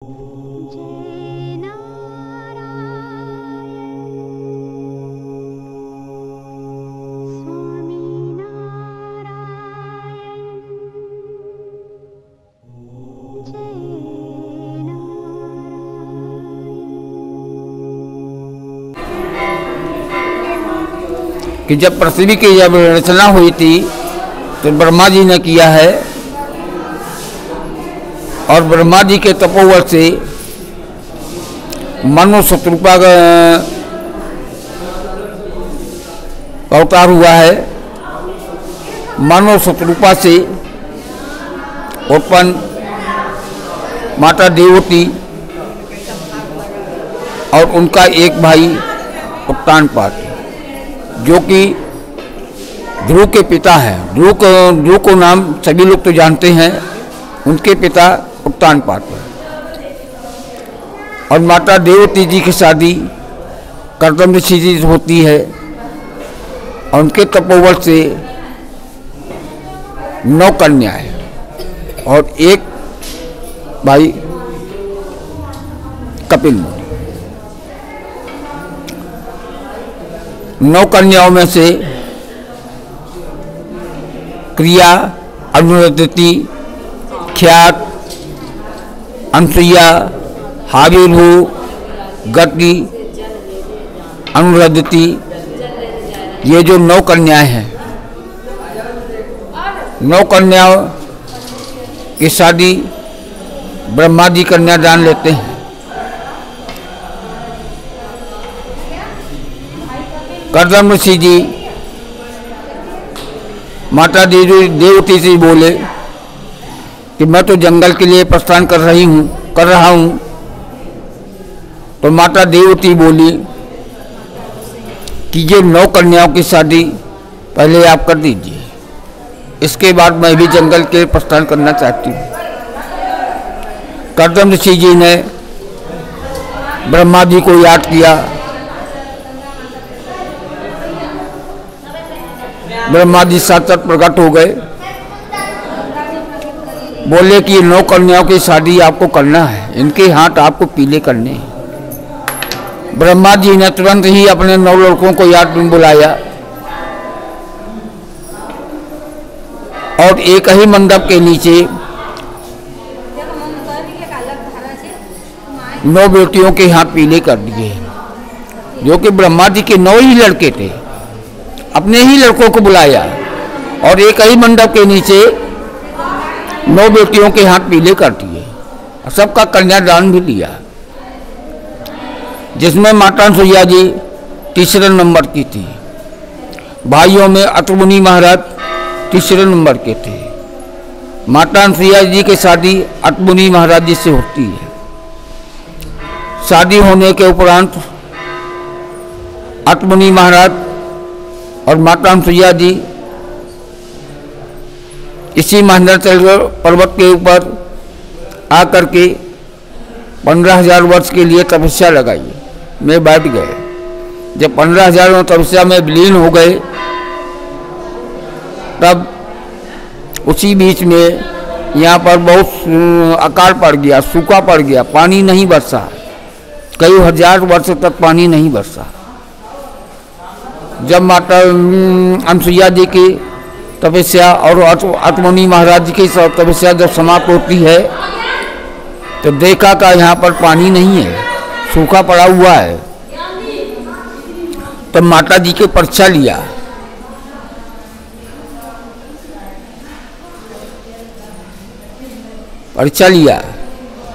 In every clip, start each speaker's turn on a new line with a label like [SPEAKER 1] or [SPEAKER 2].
[SPEAKER 1] कि जब पृथ्वी की जब रचना हुई थी तो ब्रह्मा जी ने किया है और ब्रह्मा जी के तपोबल से मनु शत्रुपा का अवतार हुआ है। मनु शत्रुपा से उत्पन्न माता देवती और उनका एक भाई उत्तानपाद जो कि ध्रुव के पिता हैं। ध्रुव को नाम सभी लोग तो जानते हैं। उनके पिता उत्तानपाद और माता देवती जी की शादी कर्दम ऋषि जी होती है और उनके तपोबल से 9 कन्याएं और एक भाई कपिल मुनि। 9 कन्याओं में से क्रिया, अनुरदति, ख्यात, अनसुईया, हाविर्भु, गति, अनुरदति, ये जो 9 कन्याएं हैं, 9 कन्याओं की शादी ब्रह्मा जी कन्यादान लेते हैं। कर्दम ऋषि जी माता देवती से बोले कि मैं तो जंगल के लिए प्रस्थान कर रहा हूँ। तो माता देवती बोली कि ये 9 कन्याओं की शादी पहले आप कर दीजिए, इसके बाद मैं भी जंगल के प्रस्थान करना चाहती हूँ। कर्दम ऋषि जी ने ब्रह्मा जी को याद किया। ब्रह्मा जी साक्षात प्रकट हो गए, बोले कि 9 कन्याओं की शादी आपको करना है, इनके हाथ आपको पीले करने हैं। ब्रह्मा जी ने तुरंत ही अपने 9 लड़कों को याद में बुलाया और एक ही मंडप के नीचे 9 बेटियों के हाथ पीले कर दिए, जो कि ब्रह्मा जी के 9 ही लड़के थे। अपने ही लड़कों को बुलाया और एक ही मंडप के नीचे 9 बेटियों के हाथ पीले कर दिए। सबका कन्यादान भी लिया, जिसमें माता अनसुईया जी तीसरे नंबर की थी। भाइयों में अत्रि मुनि महाराज तीसरे नंबर के थे। माता अनसुईया जी की शादी अत्रि मुनि महाराज जी से होती है। शादी होने के उपरांत अत्रि मुनि महाराज और माता अनसुईया जी इसी महेंद्राचल पर्वत के ऊपर आकर के 15,000 वर्ष के लिए तपस्या लगाई में बैठ गए। जब 15,000 तपस्या में विलीन हो गए, तब उसी बीच में यहाँ पर बहुत अकाल पड़ गया, सूखा पड़ गया, पानी नहीं बरसा। कई हजार वर्ष तक पानी नहीं बरसा। जब माता अनसुईया जी की तपस्या और अत्रि मुनि महाराज जी की तपस्या जब समाप्त होती है, तो देखा का यहाँ पर पानी नहीं है, सूखा पड़ा हुआ है। तब माता जी की परीक्षा लिया।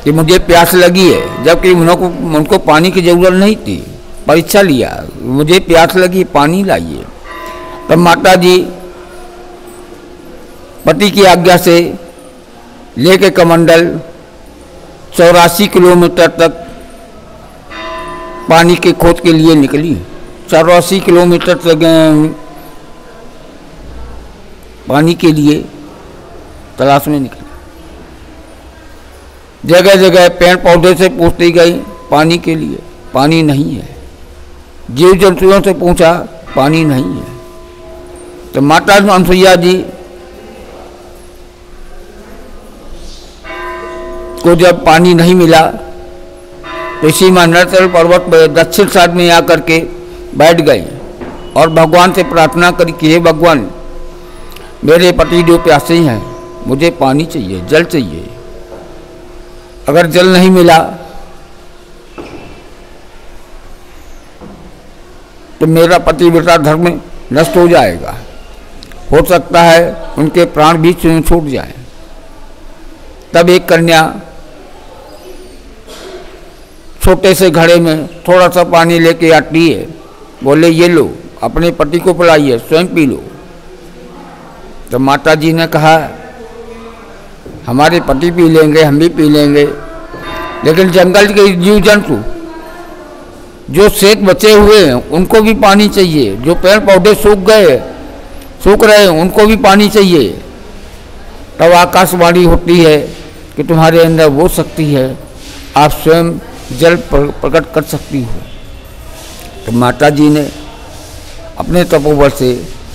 [SPEAKER 1] कि मुझे प्यास लगी है, जबकि उनको पानी की जरूरत नहीं थी। परीक्षा लिया, मुझे प्यास लगी, पानी लाइए। तब माता जी पति की आज्ञा से लेके कमंडल 84 किलोमीटर तक पानी के खोज के लिए निकली। 84 किलोमीटर तक पानी के लिए तलाश में निकली। जगह जगह पेड़ पौधे से पूछती गई पानी के लिए, पानी नहीं है। जीव जंतुओं से पूछा, पानी नहीं है। तो माता अनसुईया जी को जब पानी नहीं मिला तो इसी मंडलाचल पर्वत पर दक्षिण साइड में आकर के बैठ गए और भगवान से प्रार्थना करी कि हे भगवान, मेरे पति जो प्यासे हैं, मुझे पानी चाहिए, जल चाहिए। अगर जल नहीं मिला तो मेरा पतिव्रता धर्म नष्ट हो जाएगा, हो सकता है उनके प्राण भी छूट जाए। तब एक कन्या छोटे से घड़े में थोड़ा सा पानी लेके आती है, बोले ये लो, अपने पति को पिलाइए, स्वयं पी लो। तो माता जी ने कहा हमारे पति पी लेंगे, हम भी पी लेंगे, लेकिन जंगल के जीव जंतु जो शेष बचे हुए हैं उनको भी पानी चाहिए, जो पेड़ पौधे सूख रहे हैं उनको भी पानी चाहिए। तब आकाशवाणी होती है कि तुम्हारे अंदर वो शक्ति है, आप स्वयं जल प्रकट कर सकती हो। तो माता जी ने अपने तपोबल से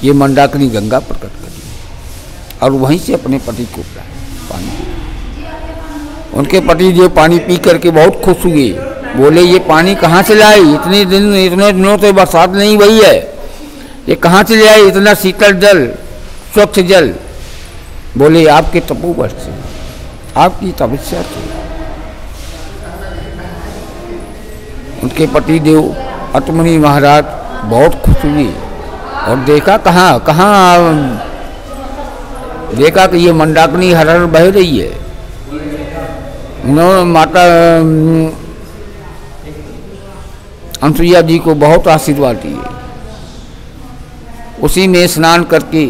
[SPEAKER 1] ये मंदाकिनी गंगा प्रकट करी और वहीं से अपने पति को पानी। उनके पति जो पानी पी करके बहुत खुश हुए, बोले ये पानी कहाँ से लाए, इतने दिनों से बरसात नहीं हुई है, ये कहाँ से ले आए इतना शीतल जल, स्वच्छ जल। बोले आपके तपोबल से, आपकी तपस्या से। उनके पति देव अतमुनि महाराज बहुत खुश हुए और देखा देखा कि ये मंदाकिनी हर हर बह रही है। उन्होंने माता अनसुईया जी को बहुत आशीर्वाद दिए। उसी में स्नान करके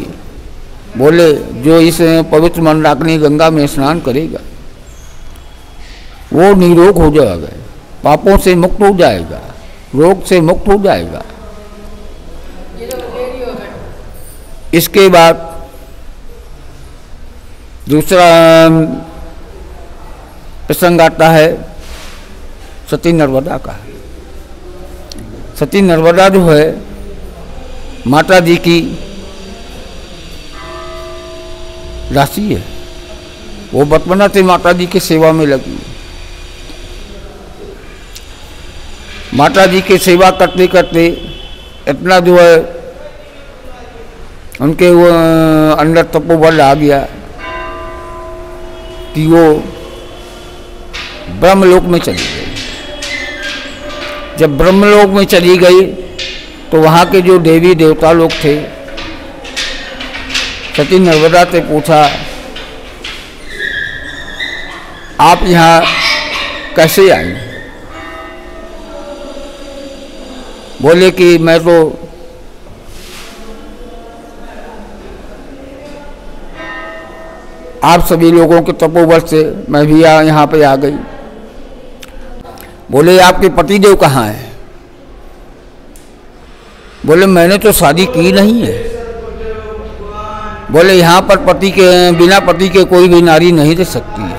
[SPEAKER 1] बोले जो इस पवित्र मंदाकिनी गंगा में स्नान करेगा वो निरोग हो जाएगा, पापों से मुक्त हो जाएगा, रोग से मुक्त हो जाएगा। इसके बाद दूसरा प्रसंग आता है सती नर्मदा का। सती नर्मदा जो है माता जी की राशि है, वो बचपना से माता जी की सेवा में लगी। माता जी की सेवा करते करते इतना जो है उनके वो अंदर तपोबल आ गया कि वो ब्रह्मलोक में चली गई। जब ब्रह्मलोक में चली गई तो वहाँ के जो देवी देवता लोग थे, सती नर्मदा से पूछा आप यहाँ कैसे आई? बोले कि मैं तो आप सभी लोगों के तपोबल से मैं भी यहाँ पे आ गई। बोले आपके पतिदेव कहाँ है? बोले मैंने तो शादी की नहीं है। बोले यहाँ पर पति के बिना पति के कोई भी नारी नहीं रह सकती है।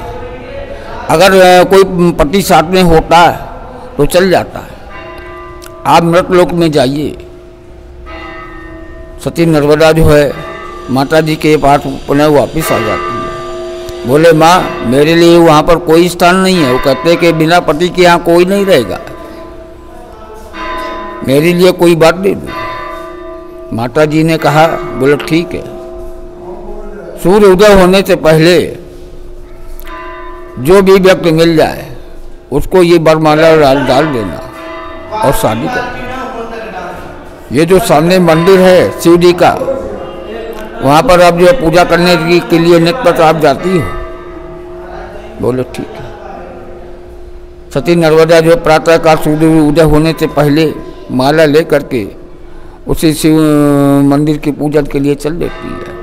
[SPEAKER 1] अगर कोई पति साथ में होता है तो चल जाता है, आप मृतलोक में जाइए। सती नर्मदा जो है माता जी के पास पुनः वापस आ जाती है। बोले माँ मेरे लिए वहाँ पर कोई स्थान नहीं है। वो कहते कि बिना पति के यहाँ कोई नहीं रहेगा, मेरे लिए कोई बात दे दो। माता जी ने कहा, बोले ठीक है, सूर्य उदय होने से पहले जो भी व्यक्ति मिल जाए उसको ये वरमाला डाल देना और शादी कर देना। ये जो सामने मंदिर है शिव जी का, वहाँ पर आप जो पूजा करने के लिए नित्य तो आप जाती हो? बोले ठीक है। सती नर्मदा जो प्रातः काल सूर्य उदय होने से पहले माला ले करके उसी शिव मंदिर की पूजन के लिए चल देती है।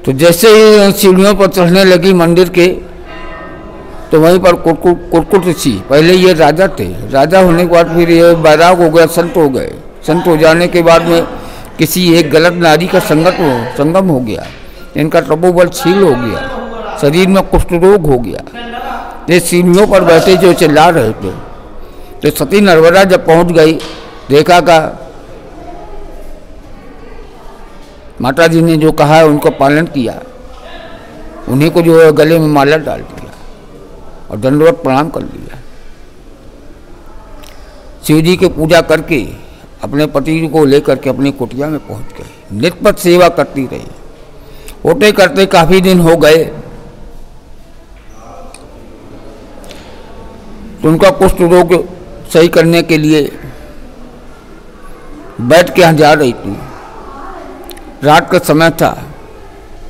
[SPEAKER 1] तो जैसे ही सीढ़ियों पर चढ़ने लगी मंदिर के, तो वहीं पर कुरकुट ऋषि, पहले ये राजा थे, राजा होने के बाद फिर ये बैराग हो गया, संत हो गए। संत हो जाने के बाद में किसी एक गलत नारी का संगम हो गया, इनका तपोबल छील हो गया, शरीर में कुष्ठ रोग हो गया। ये सीढ़ियों पर बैठे जो चिल्ला रहे थे, तो सती नर्मदा जब पहुंच गई, देखा का माता जी ने जो कहा है उनको पालन किया। उन्हीं को जो है गले में माला डाल दिया और दंडवत प्रणाम कर लिया। शिव जी की पूजा करके अपने पति को लेकर के अपनी कुटिया में पहुंच गए। निष्पक्ष सेवा करती रही। होते करते काफी दिन हो गए तो उनका कुष्ठ रोग सही करने के लिए बैठ के यहाँ जा रही थी। रात का समय था,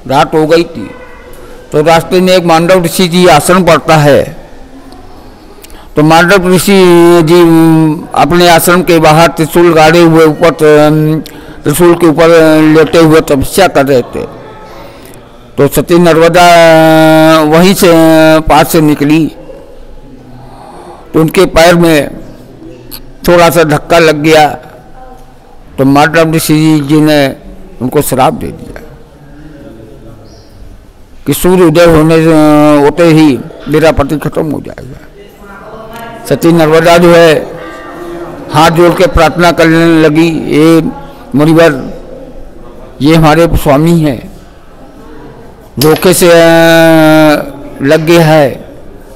[SPEAKER 1] रात हो गई थी, तो रास्ते में एक मांडव ऋषि जी आश्रम पड़ता है। तो मांडव ऋषि जी अपने आश्रम के बाहर त्रिशूल गाड़े हुए ऊपर त्रिशूल के ऊपर लेटे हुए तपस्या कर रहे थे। तो सती नर्मदा वहीं से पास से निकली तो उनके पैर में थोड़ा सा धक्का लग गया। तो मांडव ऋषि जी ने उनको श्राप दे दिया कि सूर्य उदय होते ही मेरा पति खत्म हो जाएगा। सती नर्मदा जो है हाथ जोड़ के प्रार्थना करने लगी, ये मुनिवर, ये हमारे स्वामी हैं, धोखे से लग गया है,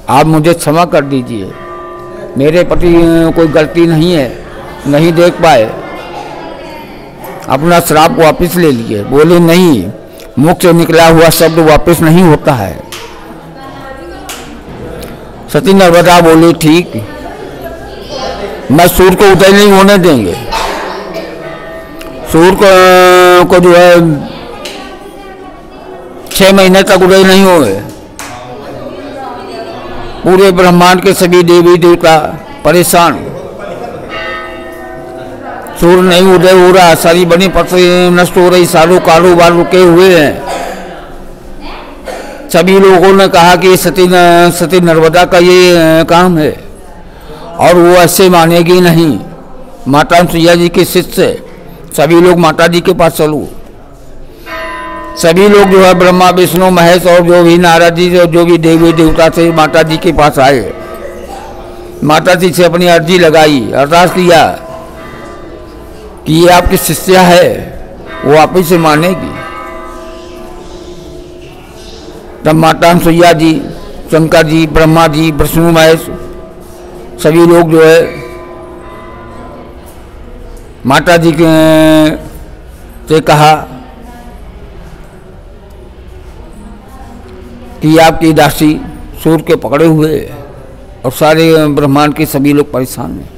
[SPEAKER 1] आप मुझे क्षमा कर दीजिए। मेरे पति कोई गलती नहीं है, नहीं देख पाए, अपना श्राप वापस ले लिए। बोले नहीं, मुख से निकला हुआ शब्द वापस नहीं होता है। सती नर्मदा बोली ठीक, मैं सूर्य को उदय नहीं होने देंगे। सूर्य को जो है 6 महीने तक उदय नहीं हुए। पूरे ब्रह्मांड के सभी देवी देवता परेशान, सूर्य नहीं उदय हो रहा, सारी बनी पृथ्वी नष्ट हो रही, सारों कारोबार रुके हुए हैं। सभी लोगों ने कहा कि सती नर्मदा का ये काम है और वो ऐसे मानेगी नहीं। माता अनसुईया जी के शिष्य सभी लोग माता जी के पास चलो। सभी लोग जो है ब्रह्मा विष्णु महेश और जो भी नारद जी जो भी देवी देवता थे माता जी के पास आए। माता जी से अपनी अर्जी लगाई, अरदास किया कि ये आपकी शिष्या है, वो आप ही से मानेगी। तब माता अनसुईया जी, शंकर जी, ब्रह्मा जी, विष्णु महेश सभी लोग जो है माता जी से कहा कि आपकी दासी सूर्य के पकड़े हुए और सारे ब्रह्मांड के सभी लोग परेशान हैं।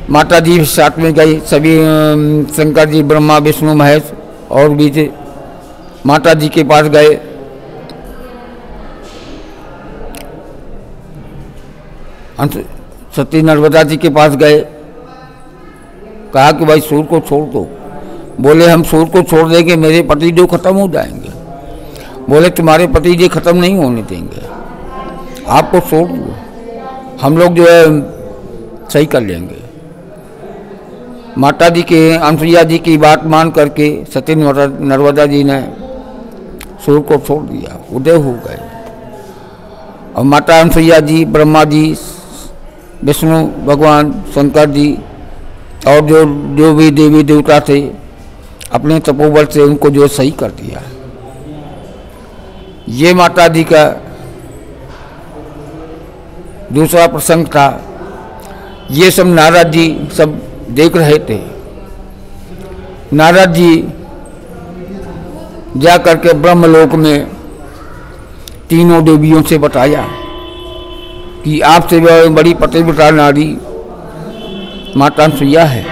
[SPEAKER 1] माता जी साथ में गई, सभी शंकर जी, ब्रह्मा विष्णु महेश और भी थे, माता जी के पास गए। सती नर्मदा जी के पास गए, कहा कि भाई सूर्य को छोड़ दो। बोले हम सूर्य को छोड़ देंगे, मेरे पति जो खत्म हो जाएंगे। बोले तुम्हारे पति जी खत्म नहीं होने देंगे, आपको छोड़ दो, हम लोग जो है सही कर लेंगे। माता जी के अनसुईया जी की बात मान करके सती नर्मदा जी ने सूर्य को छोड़ दिया, उदय हो गए। और माता अनसुईया जी, ब्रह्मा जी, विष्णु भगवान, शंकर जी और जो भी देवी देवता थे अपने तपोबल से उनको जो सही कर दिया। ये माता जी का दूसरा प्रसंग था। ये सब नारद जी सब देख रहे थे। नारद जी जा करके ब्रह्मलोक में तीनों देवियों से बताया कि आपसे बड़ी पतिव्रता नारी माता अनसुईया है।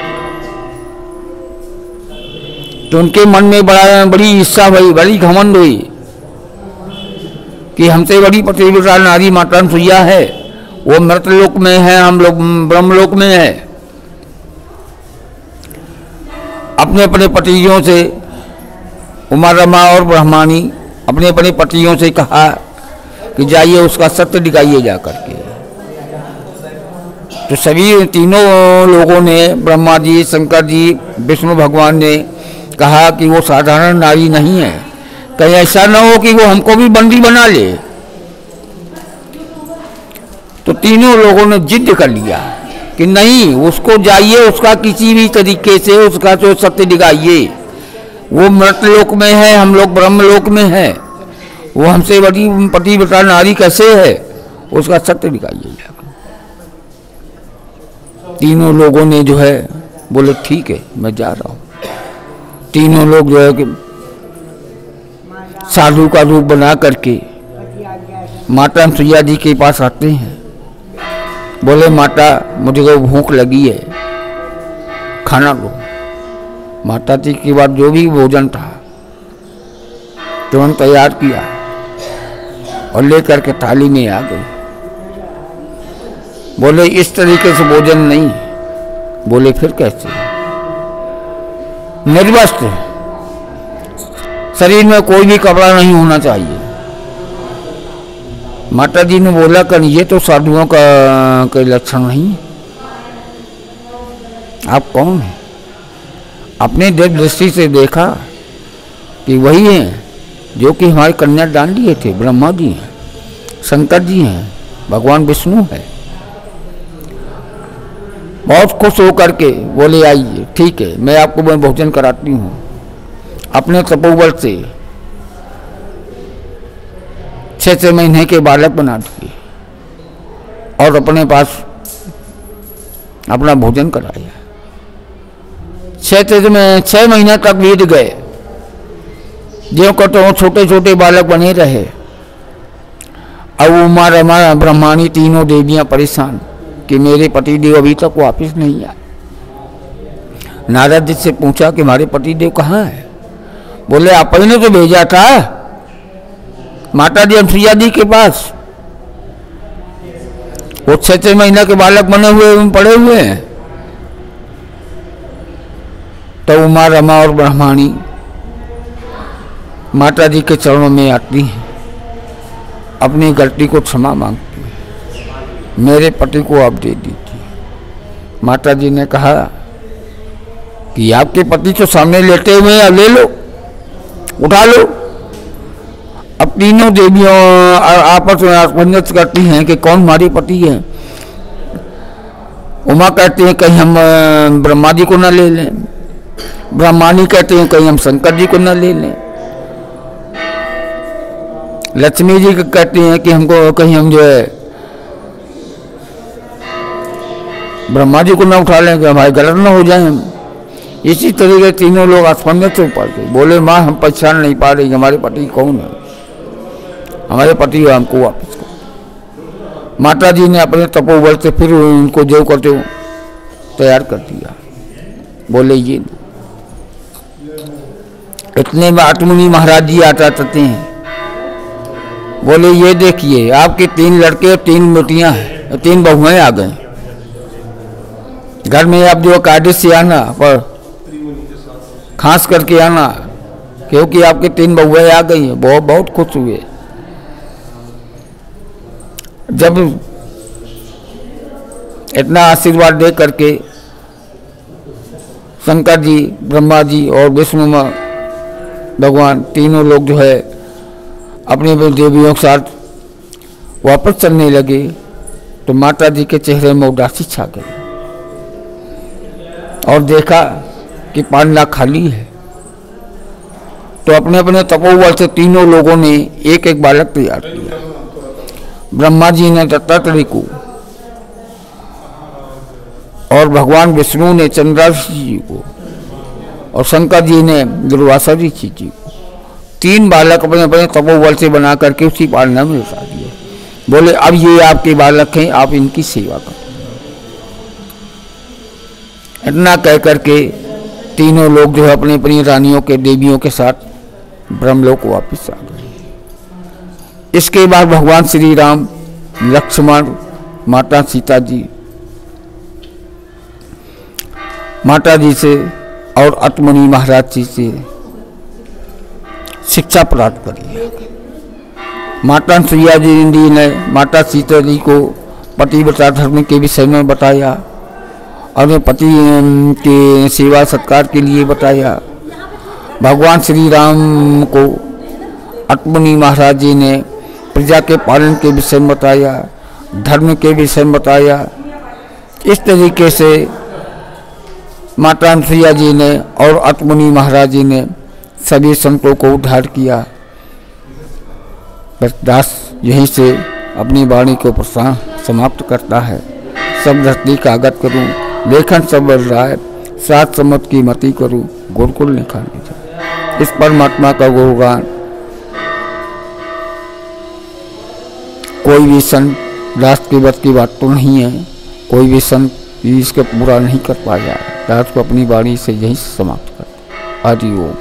[SPEAKER 1] तो उनके मन में बड़ी इच्छा हुई, बड़ी घमंड हुई कि हमसे बड़ी पतिव्रता नारी माता अनसुईया है, वो मृतलोक में है, हम लोग ब्रह्मलोक में है। अपने अपने पतियों से उमा रमा और ब्रह्मानी अपने अपने पतियों से कहा कि जाइए उसका सत्य दिखाइए जा करके। तो सभी तीनों लोगों ने, ब्रह्मा जी, शंकर जी, विष्णु भगवान ने कहा कि वो साधारण नारी नहीं है, कहीं ऐसा ना हो कि वो हमको भी बंदी बना ले। तो तीनों लोगों ने जिद कर लिया कि नहीं, उसको जाइए, उसका किसी भी तरीके से उसका जो सत्य दिखाइए, वो मृतलोक में है, हम लोग ब्रह्मलोक में हैं। वो हमसे बड़ी पतिव्रता नारी कैसे है, उसका सत्य दिखाइए। तीनों लोगों ने जो है बोले ठीक है मैं जा रहा हूँ। तीनों लोग जो है कि साधु का रूप बना करके माता सुइया जी के पास आते हैं। बोले माता मुझे को भूख लगी है, खाना दो। माता जी के बाद जो भी भोजन था तुरंत तैयार किया और लेकर के थाली में आ गई। बोले इस तरीके से भोजन नहीं। बोले फिर कैसे? निर्वस्त्र, शरीर में कोई भी कपड़ा नहीं होना चाहिए। माता जी ने बोला कि ये तो साधुओं का लक्षण नहीं है। आप कौन हैं? अपने दिव्य दृष्टि से देखा कि वही हैं जो कि हमारे कन्यादान लिए थे। ब्रह्मा जी हैं, शंकर जी हैं, भगवान विष्णु है। बहुत खुश होकर के बोले आइए ठीक है मैं आपको मैं भोजन कराती हूँ। अपने तपोबल से 6 महीने के बालक बना दिए और अपने पास अपना भोजन कराया। 6 महीने तक बीत गए, जो कहते छोटे छोटे बालक बने रहे। अब उमा रमा ब्रह्माणी तीनों देवियां परेशान कि मेरे पतिदेव अभी तक वापस नहीं आए। नारद जी से पूछा कि हमारे पतिदेव कहाँ है? बोले आप ही ने तो भेजा था माता जी अनुसुईया जी के पास। वो 6 महीना के बालक बने हुए पड़े हुए हैं। तो उमा रमा और ब्रह्माणी माता जी के चरणों में आती हैं, अपनी गलती को क्षमा मांगती हैं, मेरे पति को आप दे दीजिए। माता जी ने कहा कि आपके पति तो सामने लेटे हुए हैं, अब ले लो, उठा लो। अब तीनों देवियों आपस में आत्मन्यत करती हैं कि कौन हमारे पति है। उमा कहती हैं कहीं हम ब्रह्मा जी को न ले लें। ब्रह्मानी कहते हैं कहीं हम शंकर जी को न ले लें। लक्ष्मी जी कहती हैं कि हमको कहीं हम जो है ब्रह्मा जी को न उठा लें कि हमारे गलत न हो जाए हम। इसी तरीके तीनों लोग आसमान से ऊपर गए। बोले माँ हम पहचान नहीं पा रही हमारे पति कौन है, हमारे पति हमको वापस कर। माता जी ने अपने तपोबल से फिर उनको जो करते हो तैयार कर दिया। बोले ये इतने में आत्मनी महाराज जी आता करते हैं। बोले ये देखिए आपके 3 लड़के और 3 बेटियां हैं, 3 बहुएं आ गए। घर में आप जो कायदे से आना पर खास करके आना, क्योंकि आपके 3 बहुएं आ गई हैं। बहुत बहुत खुश हुए। जब इतना आशीर्वाद दे करके शंकर जी, ब्रह्मा जी और विष्णु भगवान तीनों लोग जो है अपने देवियों के साथ वापस चलने लगे तो माता जी के चेहरे में उदासी छा गई और देखा कि पांडा खाली है। तो अपने अपने तपोबल से तीनों लोगों ने एक एक बालक तैयार किया। ब्रह्मा जी ने दत्तात्रेय को और भगवान विष्णु ने चंद्रावशी जी को और शंकर जी ने दुर्वासा ऋषि जी को 3 बालक अपने अपने तपोबल से बना करके उसी पालना में उतार दिए। बोले अब ये आपके बालक हैं, आप इनकी सेवा करो। इतना कह करके तीनों लोग जो है अपनी अपनी रानियों के देवियों के साथ ब्रह्मलोक वापस आ गए। इसके बाद भगवान श्री राम, लक्ष्मण, माता सीता जी माता जी से और अतमुनि महाराज जी से शिक्षा प्राप्त करी। माता सुइया जी ने माता सीता जी को पतिव्रता धर्म के विषय में बताया और पति के सेवा सत्कार के लिए बताया। भगवान श्री राम को अतमुनि महाराज जी ने प्रजा के पालन के विषय में बताया, धर्म के विषय में बताया। इस तरीके से माता सुइया जी ने और अतमुनि महाराज जी ने सभी संतों को उद्धार किया। बस दास यहीं से अपनी वाणी को समाप्त करता है। सब धरती कागत करूं, लेखन सब बढ़ रहा है, 7 समुद्र की मति करूं, गुरुकुल निखारने जाऊं। इस परमात्मा का गुणगान कोई भी संत दास के बस की बात तो नहीं है, कोई भी संत इसको पूरा नहीं कर पाया। दास को अपनी वाणी से यही समाप्त कर। हरि ओम।